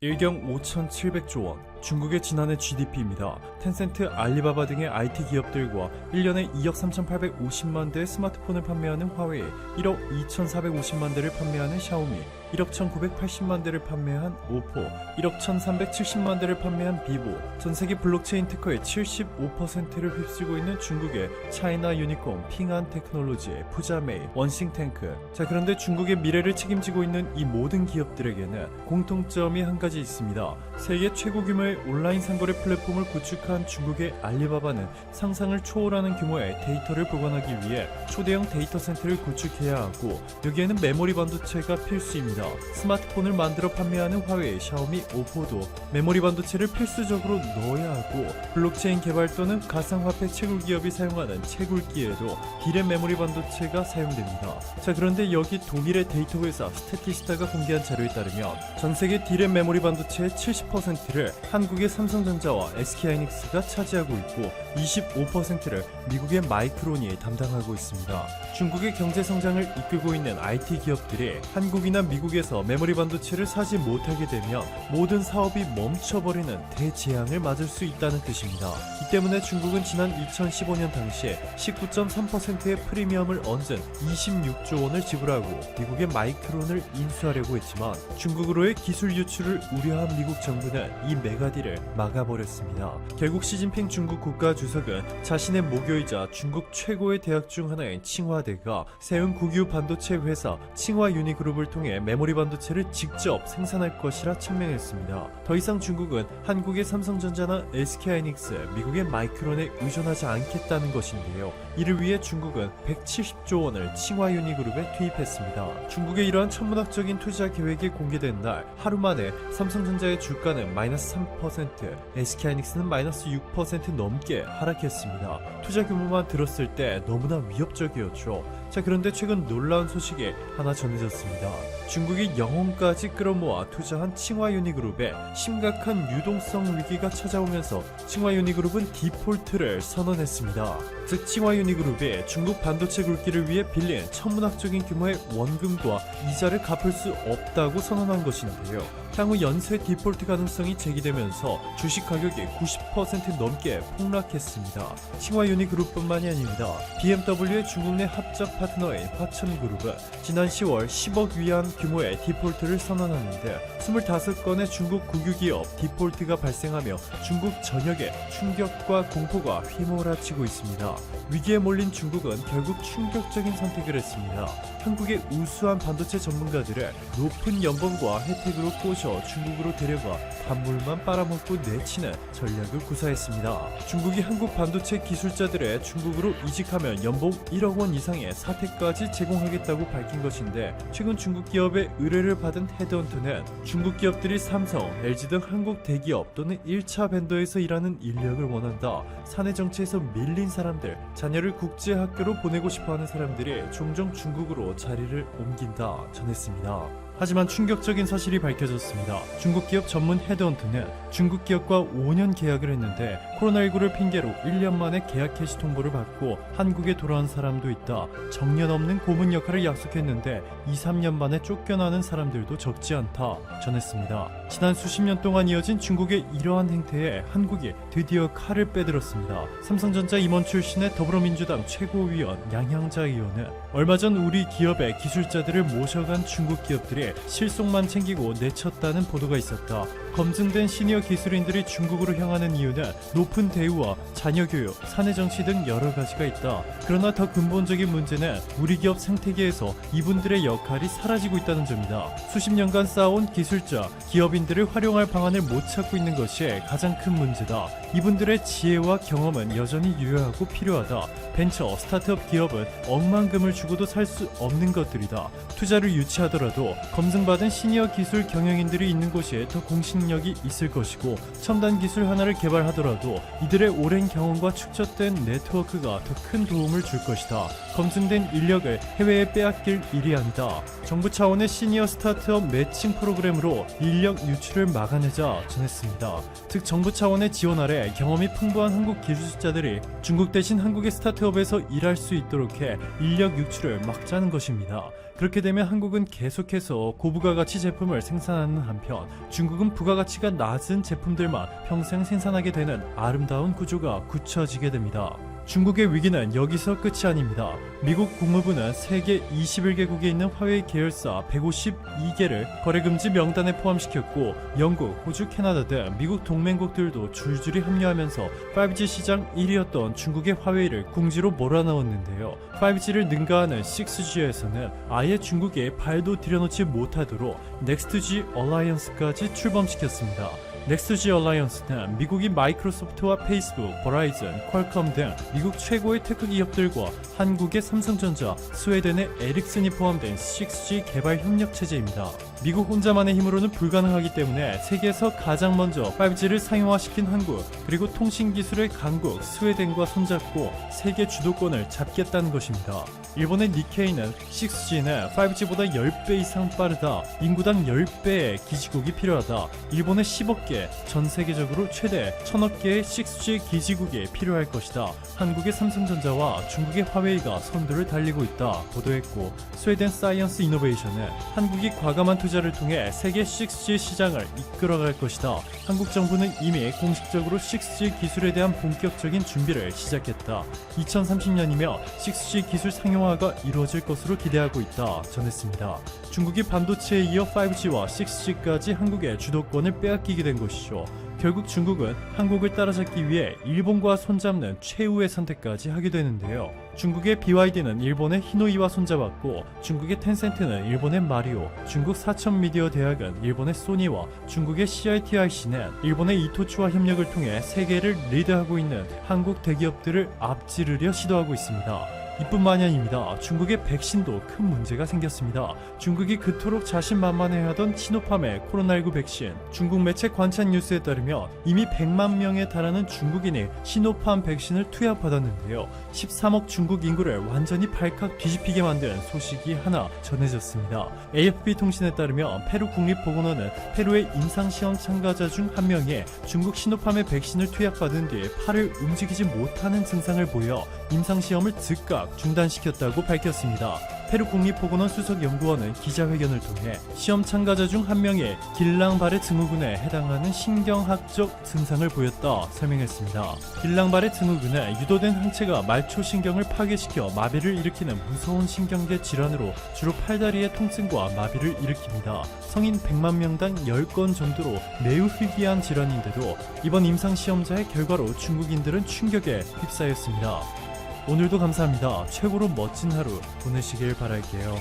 1경 5,700조 원, 중국의 지난해 GDP입니다. 텐센트, 알리바바 등의 IT 기업들과 1년에 2억 3,850만 대의 스마트폰을 판매하는 화웨이, 1억 2,450만 대를 판매하는 샤오미, 1억 1,980만 대를 판매한 오포, 1억 1,370만 대를 판매한 비보, 전세계 블록체인 특허의 75%를 휩쓸고 있는 중국의 차이나 유니콘, 핑안 테크놀로지, 푸자메이, 원싱탱크. 자, 그런데 중국의 미래를 책임지고 있는 이 모든 기업들에게는 공통점이 한 가지 있습니다. 세계 최고 규모의 온라인 상거래 플랫폼을 구축한 중국의 알리바바는 상상을 초월하는 규모의 데이터를 보관하기 위해 초대형 데이터 센터를 구축해야 하고, 여기에는 메모리 반도체가 필수입니다. 스마트폰을 만들어 판매하는 화웨이, 샤오미, 오포도 메모리 반도체를 필수적으로 넣어야 하고, 블록체인 개발 또는 가상화폐 채굴 기업이 사용하는 채굴기에도 디램 메모리 반도체가 사용됩니다. 자, 그런데 여기 독일의 데이터 회사 스태티스타가 공개한 자료에 따르면 전 세계 디램 메모리 반도체의 70%를 한국의 삼성전자와 SK하이닉스가 차지하고 있고, 25%를 미국의 마이크론이 담당하고 있습니다. 중국의 경제 성장을 이끌고 있는 IT 기업들이 한국이나 미국에서 메모리 반도체를 사지 못하게 되면 모든 사업이 멈춰버리는 대재앙을 맞을 수 있다는 뜻입니다. 이 때문에 중국은 지난 2015년 당시에 19.3%의 프리미엄을 얹은 26조 원을 지불하고 미국의 마이크론을 인수하려고 했지만, 중국으로의 기술 유출을 우려한 미국 정부는 이 메가딜을 막아버렸습니다. 결국 시진핑 중국 국가주석은 자신의 모교이자 중국 최고의 대학 중 하나인 칭화대가 세운 국유 반도체 회사 칭화 유니그룹을 통해 메모리 반도체를 직접 생산할 것이라 천명했습니다. 더 이상 중국은 한국의 삼성전자나 SK하이닉스, 미국의 마이크론에 의존하지 않겠다는 것인데요. 이를 위해 중국은 170조 원을 칭화 유니그룹에 투입했습니다. 중국의 이러한 천문학적인 투자 계획이 공개된 날 하루 만에 삼성전자의 주가는 마이너스 3%, SK하이닉스는 마이너스 6% 넘게 하락했습니다. 투자 규모만 들었을 때 너무나 위협적이었죠. 자, 그런데 최근 놀라운 소식이 하나 전해졌습니다. 중국이 영혼까지 끌어모아 투자한 칭화 유니그룹에 심각한 유동성 위기가 찾아오면서 칭화 유니그룹은 디폴트를 선언했습니다. 즉, 칭화 유니그룹이 중국 반도체 굴기를 위해 빌린 천문학적인 규모의 원금과 이자를 갚을 수 없다고 선언한 것인데요. 향후 연쇄 디폴트 가능성이 제기되면서 주식 가격이 90% 넘게 폭락했습니다. 칭화 유니그룹뿐만이 아닙니다. BMW의 중국 내 합작 파트너인 화천그룹은 지난 10월 10억 위안 규모의 디폴트를 선언하는데, 25건의 중국 국유기업 디폴트가 발생하며 중국 전역에 충격과 공포가 휘몰아치고 있습니다. 위기에 몰린 중국은 결국 충격적인 선택을 했습니다. 한국의 우수한 반도체 전문가들을 높은 연봉과 혜택으로 꼬셔 중국으로 데려가 단물만 빨아먹고 내치는 전략을 구사했습니다. 중국이 한국 반도체 기술자들의 중국으로 이직하면 연봉 1억 원 이상의 사택까지 제공하겠다고 밝힌 것인데, 최근 중국 기업의 의뢰를 받은 헤드헌터는 중국 기업들이 삼성, LG 등 한국 대기업 또는 1차 벤더에서 일하는 인력을 원한다. 사내 정치에서 밀린 사람들, 자녀를 국제학교로 보내고 싶어하는 사람들이 종종 중국으로 자리를 옮긴다 전했습니다. 하지만 충격적인 사실이 밝혀졌습니다. 중국 기업 전문 헤드헌터는 중국 기업과 5년 계약을 했는데 코로나19를 핑계로 1년 만에 계약 개시 통보를 받고 한국에 돌아온 사람도 있다. 정년 없는 고문 역할을 약속했는데 2, 3년 만에 쫓겨나는 사람들도 적지 않다 전했습니다. 지난 수십 년 동안 이어진 중국의 이러한 행태에 한국이 드디어 칼을 빼들었습니다. 삼성전자 임원 출신의 더불어민주당 최고위원 양향자 의원은 얼마 전 우리 기업의 기술자들을 모셔간 중국 기업들이 실속만 챙기고 내쳤다는 보도가 있었다. 검증된 시니어 기술인들이 중국으로 향하는 이유는 높은 대우와 자녀 교육, 사내 정치 등 여러 가지가 있다. 그러나 더 근본적인 문제는 우리 기업 생태계에서 이분들의 역할이 사라지고 있다는 점이다. 수십 년간 쌓아온 기술자, 기업인들을 활용할 방안을 못 찾고 있는 것이 가장 큰 문제다. 이분들의 지혜와 경험은 여전히 유효하고 필요하다. 벤처, 스타트업 기업은 억만금을 주고도 살 수 없는 것들이다. 투자를 유치하더라도 검증받은 시니어 기술 경영인들이 있는 곳에 더 공신력이 있을 것이고, 첨단 기술 하나를 개발하더라도 이들의 오랜 경험과 축적된 네트워크가 더 큰 도움을 줄 것이다. 검증된 인력을 해외에 빼앗길 일이 아니다. 정부 차원의 시니어 스타트업 매칭 프로그램으로 인력 유출을 막아내자 전했습니다. 즉, 정부 차원의 지원 아래 경험이 풍부한 한국 기술자들이 중국 대신 한국의 스타트업에서 일할 수 있도록 해 인력 유출을 막자는 것입니다. 그렇게 되면 한국은 계속해서 고부가가치 제품을 생산하는 한편 중국은 부가가치가 낮은 제품들만 평생 생산하게 되는 아름다운 구조가 굳혀지게 됩니다. 중국의 위기는 여기서 끝이 아닙니다. 미국 국무부는 세계 21개국에 있는 화웨이 계열사 152개를 거래금지 명단에 포함시켰고 영국, 호주, 캐나다 등 미국 동맹국들도 줄줄이 합류하면서 5G 시장 1위였던 중국의 화웨이를 궁지로 몰아넣었는데요. 5G를 능가하는 6G에서는 아예 중국에 발도 들여놓지 못하도록 넥스트G 얼라이언스까지 출범시켰습니다. 넥스트G 얼라이언스는 미국인 마이크로소프트와 페이스북, 버라이즌, 퀄컴 등 미국 최고의 테크 기업들과 한국의 삼성전자, 스웨덴의 에릭슨이 포함된 6G 개발 협력 체제입니다. 미국 혼자만의 힘으로는 불가능하기 때문에 세계에서 가장 먼저 5G를 상용화시킨 한국, 그리고 통신 기술의 강국 스웨덴과 손잡고 세계 주도권을 잡겠다는 것입니다. 일본의 니케이는 6G는 5G보다 10배 이상 빠르다, 인구당 10배의 기지국이 필요하다, 일본의 10억 개, 전 세계적으로 최대 1000억 개의 6G 기지국이 필요할 것이다, 한국의 삼성전자와 중국의 화웨이가 선두를 달리고 있다 보도했고, 스웨덴 사이언스 이노베이션은 한국이 과감한 투자를 통해 세계 6G 시장을 이끌어갈 것이다, 한국 정부는 이미 공식적으로 6G 기술에 대한 본격적인 준비를 시작했다, 2030년이며 6G 기술 상용화가 이루어질 것으로 기대하고 있다 전했습니다. 중국이 반도체에 이어 5G와 6G까지 한국의 주도권을 빼앗기게 된 것이죠. 결국 중국은 한국을 따라잡기 위해 일본과 손잡는 최후의 선택까지 하게 되는데요. 중국의 BYD는 일본의 히노이와 손잡았고, 중국의 텐센트는 일본의 마리오, 중국 사천미디어 대학은 일본의 소니와 중국의 CITIC는 일본의 이토츠와 협력을 통해 세계를 리드하고 있는 한국 대기업들을 앞지르려 시도하고 있습니다. 이뿐만이 아닙니다. 중국의 백신도 큰 문제가 생겼습니다. 중국이 그토록 자신만만해하던 시노팜의 코로나19 백신, 중국 매체 관찬 뉴스에 따르면 이미 100만 명에 달하는 중국인이 시노팜 백신을 투약받았는데요. 13억 중국 인구를 완전히 발칵 뒤집히게 만든 소식이 하나 전해졌습니다. AFP 통신에 따르면 페루 국립보건원은 페루의 임상시험 참가자 중 한 명이 중국 시노팜의 백신을 투약받은 뒤 팔을 움직이지 못하는 증상을 보여 임상시험을 즉각 중단시켰다고 밝혔습니다. 페루 국립보건원 수석연구원은 기자회견을 통해 시험 참가자 중 한 명이 길랑발의 증후군에 해당하는 신경학적 증상을 보였다 설명했습니다. 길랑발의 증후군은 유도된 항체가 말초신경을 파괴시켜 마비를 일으키는 무서운 신경계 질환으로 주로 팔다리의 통증과 마비를 일으킵니다. 성인 100만 명당 10건 정도로 매우 희귀한 질환인데도 이번 임상시험자의 결과로 중국인들은 충격에 휩싸였습니다. 오늘도 감사합니다. 최고로 멋진 하루 보내시길 바랄게요.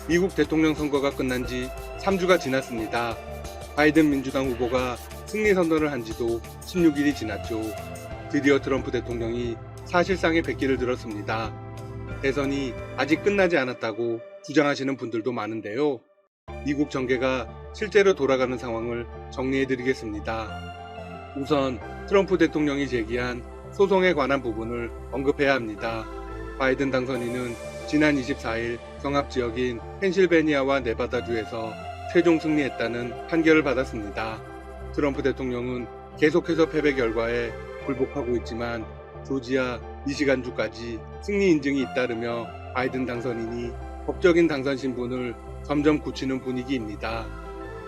미국 대통령 선거가 끝난 지 3주가 지났습니다. 바이든 민주당 후보가 승리 선언을 한 지도 16일이 지났죠. 드디어 트럼프 대통령이 사실상의 백기를 들었습니다. 대선이 아직 끝나지 않았다고 주장하시는 분들도 많은데요. 미국 정계가 실제로 돌아가는 상황을 정리해드리겠습니다. 우선 트럼프 대통령이 제기한 소송에 관한 부분을 언급해야 합니다. 바이든 당선인은 지난 24일 경합지역인 펜실베니아와 네바다주에서 최종 승리했다는 판결을 받았습니다. 트럼프 대통령은 계속해서 패배 결과에 굴복하고 있지만 조지아, 미시간주까지 승리 인증이 잇따르며 바이든 당선인이 법적인 당선 신분을 점점 굳히는 분위기입니다.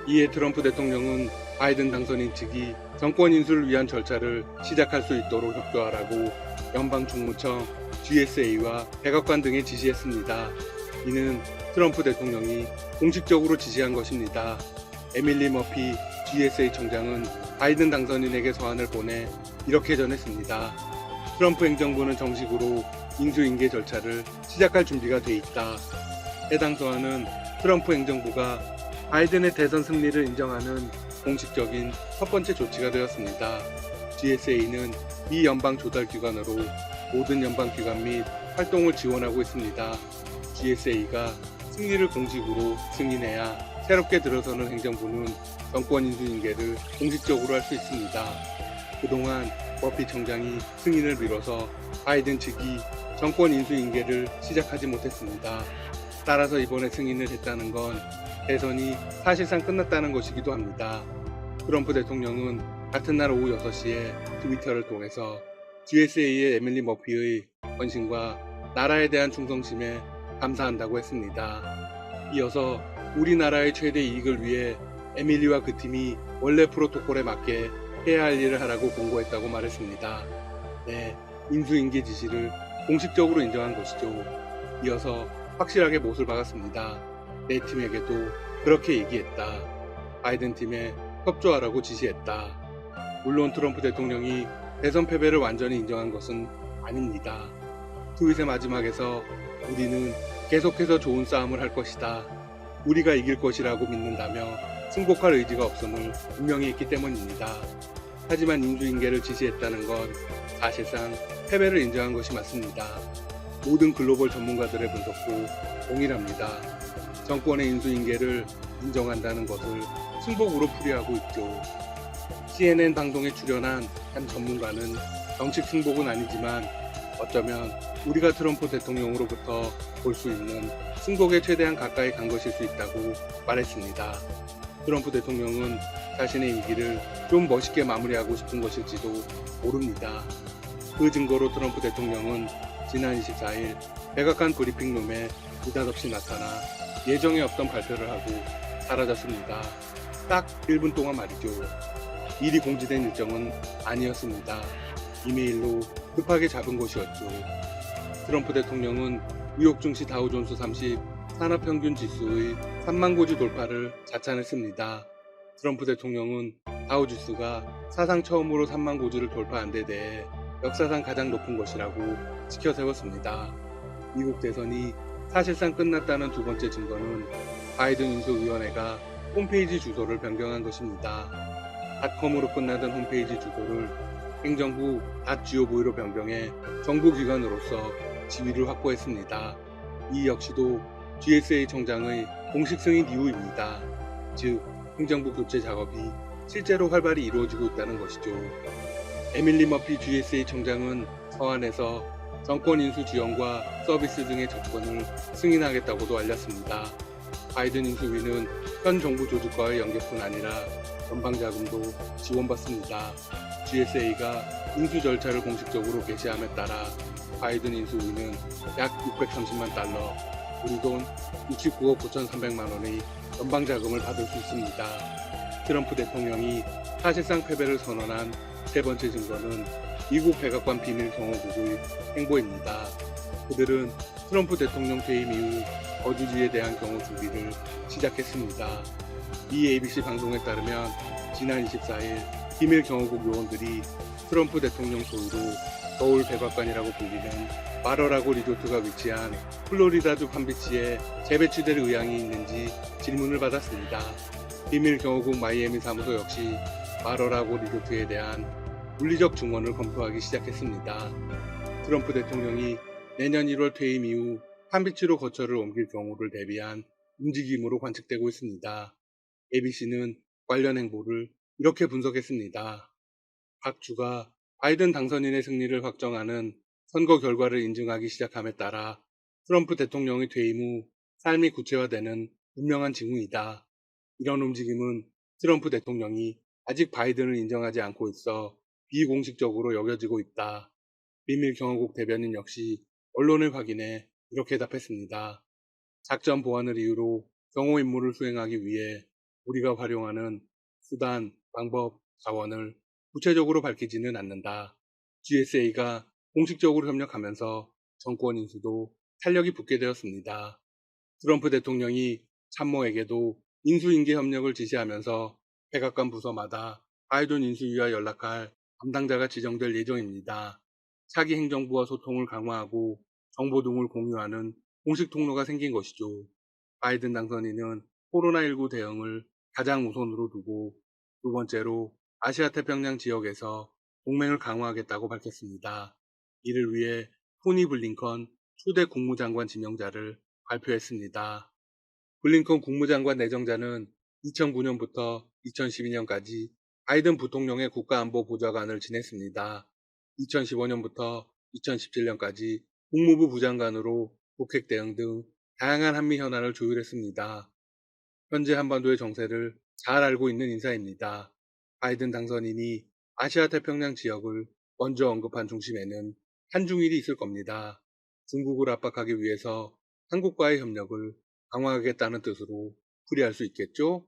이에 트럼프 대통령은 바이든 당선인 측이 정권 인수를 위한 절차를 시작할 수 있도록 협조하라고 연방충무청, GSA와 백악관 등에 지시했습니다. 이는 트럼프 대통령이 공식적으로 지시한 것입니다. 에밀리 머피 GSA 청장은 바이든 당선인에게 서한을 보내 이렇게 전했습니다. 트럼프 행정부는 정식으로 인수인계 절차를 시작할 준비가 돼 있다. 해당 서한은 트럼프 행정부가 바이든의 대선 승리를 인정하는 공식적인 첫 번째 조치가 되었습니다. GSA는 이 연방 조달기관으로 모든 연방기관 및 활동을 지원하고 있습니다. GSA가 승리를 공식으로 승인해야 새롭게 들어서는 행정부는 정권 인수인계를 공식적으로 할 수 있습니다. 그동안 머피 청장이 승인을 미뤄서 바이든 측이 정권 인수인계를 시작하지 못했습니다. 따라서 이번에 승인을 했다는 건 대선이 사실상 끝났다는 것이기도 합니다. 트럼프 대통령은 같은 날 오후 6시에 트위터를 통해서 GSA의 에밀리 머피의 헌신과 나라에 대한 충성심에 감사한다고 했습니다. 이어서 우리나라의 최대 이익을 위해 에밀리와 그 팀이 원래 프로토콜에 맞게 해야 할 일을 하라고 공고했다고 말했습니다. 네, 인수인계 지시를 공식적으로 인정한 것이죠. 이어서 확실하게 못을 박았습니다. 내 팀에게도 그렇게 얘기했다. 바이든 팀에 협조하라고 지시했다. 물론 트럼프 대통령이 대선 패배를 완전히 인정한 것은 아닙니다. 트윗의 마지막에서 우리는 계속해서 좋은 싸움을 할 것이다. 우리가 이길 것이라고 믿는다며 승복할 의지가 없음을 분명히 했기 때문입니다. 하지만 인수인계를 지시했다는 건 사실상 패배를 인정한 것이 맞습니다. 모든 글로벌 전문가들의 분석도 동일합니다. 정권의 인수인계를 인정한다는 것을 승복으로 풀이하고 있죠. CNN 방송에 출연한 한 전문가는 정식 승복은 아니지만 어쩌면 우리가 트럼프 대통령으로부터 볼 수 있는 승복에 최대한 가까이 간 것일 수 있다고 말했습니다. 트럼프 대통령은 자신의 임기를 좀 멋있게 마무리하고 싶은 것일지도 모릅니다. 그 증거로 트럼프 대통령은 지난 24일 백악관 브리핑룸에 느닷없이 나타나 예정에 없던 발표를 하고 사라졌습니다. 딱 1분 동안 말이죠. 미리 공지된 일정은 아니었습니다. 이메일로 급하게 잡은 것이었죠. 트럼프 대통령은 뉴욕 증시 다우존스 30 산업평균 지수의 3만 고지 돌파를 자찬했습니다. 트럼프 대통령은 다우지수가 사상 처음으로 3만 고지를 돌파한 데 대해 역사상 가장 높은 것이라고 지켜세웠습니다. 미국 대선이 사실상 끝났다는 두 번째 증거는 바이든 인수위원회가 홈페이지 주소를 변경한 것입니다. 닷컴으로 끝나던 홈페이지 주소를 행정부 .gov로 변경해 정부기관으로서 지위를 확보했습니다. 이 역시도 GSA 청장의 공식 승인 이후입니다. 즉, 행정부 교체 작업이 실제로 활발히 이루어지고 있다는 것이죠. 에밀리 머피 GSA 청장은 서한에서 정권 인수 지원과 서비스 등의 접근을 승인하겠다고도 알렸습니다. 바이든 인수위는 현 정부 조직과의 연계뿐 아니라 연방자금도 지원받습니다. GSA가 인수 절차를 공식적으로 개시함에 따라 바이든 인수위는 약 630만 달러, 우리 돈 69억 9,300만 원의 연방자금을 받을 수 있습니다. 트럼프 대통령이 사실상 패배를 선언한 세 번째 증거는 미국 백악관 비밀 경호국의 행보입니다. 그들은 트럼프 대통령 퇴임 이후 거주지에 대한 경호 준비를 시작했습니다. 이 ABC 방송에 따르면 지난 24일 비밀 경호국 요원들이 트럼프 대통령 소유로 서울 백악관이라고 불리는 마러라고 리조트가 위치한 플로리다주 palm비치에 재배치될 의향이 있는지 질문을 받았습니다. 비밀 경호국 마이애미 사무소 역시 마러라고 리조트에 대한 물리적 증언을 검토하기 시작했습니다. 트럼프 대통령이 내년 1월 퇴임 이후 palm비치로 거처를 옮길 경우를 대비한 움직임으로 관측되고 있습니다. ABC는 관련 행보를 이렇게 분석했습니다. 각 주가 바이든 당선인의 승리를 확정하는 선거 결과를 인증하기 시작함에 따라 트럼프 대통령의 퇴임 후 삶이 구체화되는 분명한 징후이다. 이런 움직임은 트럼프 대통령이 아직 바이든을 인정하지 않고 있어 비공식적으로 여겨지고 있다. 비밀 경호국 대변인 역시 언론을 확인해 이렇게 답했습니다. 작전 보완을 이유로 경호 임무를 수행하기 위해 우리가 활용하는 수단, 방법, 자원을 구체적으로 밝히지는 않는다. GSA가 공식적으로 협력하면서 정권 인수도 탄력이 붙게 되었습니다. 트럼프 대통령이 참모에게도 인수인계 협력을 지시하면서 백악관 부서마다 바이든 인수위와 연락할 담당자가 지정될 예정입니다. 차기 행정부와 소통을 강화하고 정보 등을 공유하는 공식 통로가 생긴 것이죠. 바이든 당선인은 코로나19 대응을 가장 우선으로 두고 두 번째로 아시아 태평양 지역에서 동맹을 강화하겠다고 밝혔습니다. 이를 위해 토니 블링컨 초대 국무장관 지명자를 발표했습니다. 블링컨 국무장관 내정자는 2009년부터 2012년까지 바이든 부통령의 국가안보보좌관을 지냈습니다. 2015년부터 2017년까지 국무부 부장관으로 북핵 대응 등 다양한 한미 현안을 조율했습니다. 현재 한반도의 정세를 잘 알고 있는 인사입니다. 바이든 당선인이 아시아 태평양 지역을 먼저 언급한 중심에는 한중일이 있을 겁니다. 중국을 압박하기 위해서 한국과의 협력을 강화하겠다는 뜻으로 풀이할 수 있겠죠?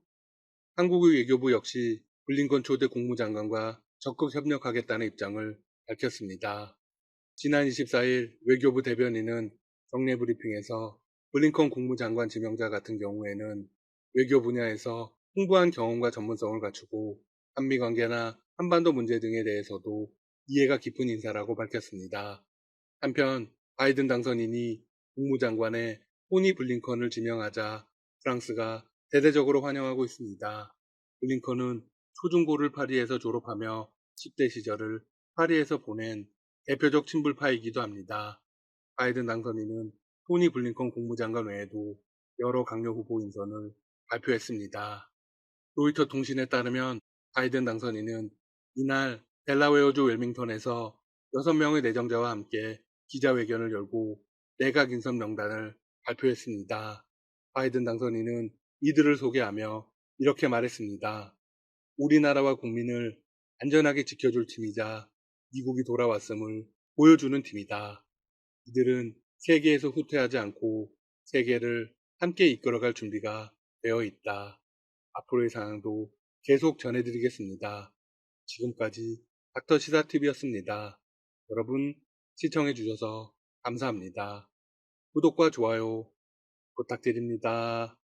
한국의 외교부 역시 블링컨 초대 국무장관과 적극 협력하겠다는 입장을 밝혔습니다. 지난 24일 외교부 대변인은 정례 브리핑에서 블링컨 국무장관 지명자 같은 경우에는 외교 분야에서 풍부한 경험과 전문성을 갖추고 한미 관계나 한반도 문제 등에 대해서도 이해가 깊은 인사라고 밝혔습니다. 한편 바이든 당선인이 국무장관에 토니 블링컨을 지명하자 프랑스가 대대적으로 환영하고 있습니다. 블링컨은 초중고를 파리에서 졸업하며 10대 시절을 파리에서 보낸 대표적 친불파이기도 합니다. 바이든 당선인은 토니 블링컨 국무장관 외에도 여러 강력 후보 인선을 발표했습니다. 로이터 통신에 따르면 바이든 당선인은 이날 델라웨어주 웰밍턴에서 6명의 내정자와 함께 기자회견을 열고 내각 인선 명단을 발표했습니다. 바이든 당선인은 이들을 소개하며 이렇게 말했습니다. 우리나라와 국민을 안전하게 지켜줄 팀이자 미국이 돌아왔음을 보여주는 팀이다. 이들은 세계에서 후퇴하지 않고 세계를 함께 이끌어갈 준비가 되어 있다. 앞으로의 상황도 계속 전해드리겠습니다. 지금까지 닥터 시사TV였습니다. 여러분 시청해주셔서 감사합니다. 구독과 좋아요 부탁드립니다.